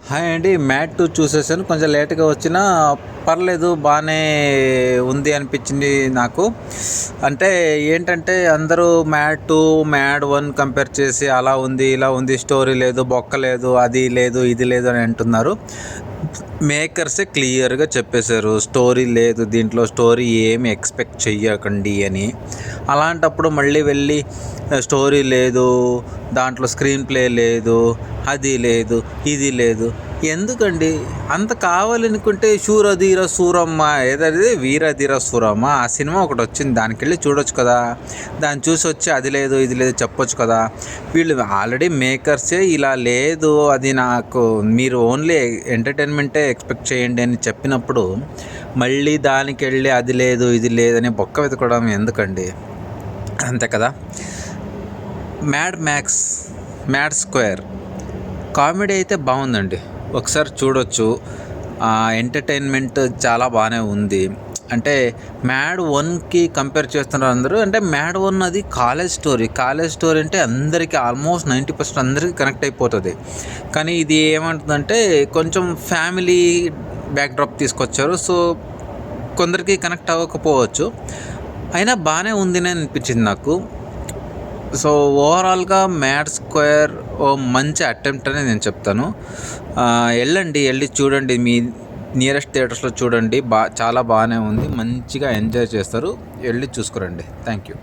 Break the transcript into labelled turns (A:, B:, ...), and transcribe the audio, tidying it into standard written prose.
A: Hi అండి. Mad 2 చూసేసాను. కొంచెం లేట్‌గా వచ్చినా పర్లేదు బానే ఉంది అనిపించింది నాకు. అంటే ఏంటంటే అందరూ మ్యాడ్ 2, మ్యాడ్ 1 కంపేర్ చేసి అలా ఉంది, ఇలా ఉంది, స్టోరీ లేదు, బొక్క లేదు, అది లేదు, ఇది లేదు అని అంటున్నారు. మేకర్సే క్లియర్‌గా చెప్పేశారు. స్టోరీ లేదు దీంట్లో, స్టోరీ ఏమి ఎక్స్‌పెక్ట్ చెయ్యకండి అని. అలాంటప్పుడు మళ్ళీ వెళ్ళి స్టోరీ లేదు, దాంట్లో స్క్రీన్ ప్లే లేదు, అది లేదు, ఇది లేదు. ఎందుకండి? అంత కావాలనుకుంటే 'శూరధీర సూరమ్మ' ఏదది 'వీరధీర సూరమ్మ' ఆ సినిమా ఒకటొచ్చింది. దానికెళ్ళి చూడొచ్చు కదా! దాన్ని చూసొచ్చి అది లేదు, ఇది లేదు చెప్పొచ్చు కదా! వీళ్ళు ఆల్రెడీ మేకర్సే ఇలా లేదు, అది నాకు మీరు ఓన్లీ ఎంటర్‌టైన్‌మెంటే ఎక్స్‌పెక్ట్ చేయండి అని చెప్పినప్పుడు, మళ్ళీ దానికెళ్ళి అది లేదు, ఇది లేదని బొక్క వెతకడం ఎందుకండి? అంతే కదా! 'Mad max', 'mad square' comedy అయితే బావుందండి. ఒకసారి చూడొచ్చు. ఎంటర్‌టైన్‌మెంట్ చాలా బానే ఉంది. అంటే 'మ్యాడ్ 1'కి కంపేర్ చేస్తున్నారు అందరూ. అంటే 'మ్యాడ్ 1' అది కాలేజ్ స్టోరీ. కాలేజ్ స్టోరీ అంటే అందరికీ ఆల్మోస్ట్ 90% అందరికి కనెక్ట్ అయిపోతది. కానీ ఇది ఏమంటుందంటే కొంచెం ఫ్యామిలీ బ్యాక్‌డ్రాప్ తీసుకొచ్చారు. సో, కొందరికి కనెక్ట్ అవ్వకపోవచ్చు. అయినా బానే ఉందినే అనిపించింది నాకు. సో, ఓవరాల్‌గా 'మ్యాడ్ స్క్వేర్' ఓ మంచి అటెంప్ట్ అనే నేను చెప్తాను. ఎళ్ళి చూడండి. మీ నియరెస్ట్ థియేటర్స్‌లో చూడండి. చాలా బానే ఉంది. మంచిగా ఎంజాయ్ చేస్తారు. ఎళ్లి చూసుకురండి. Thank you.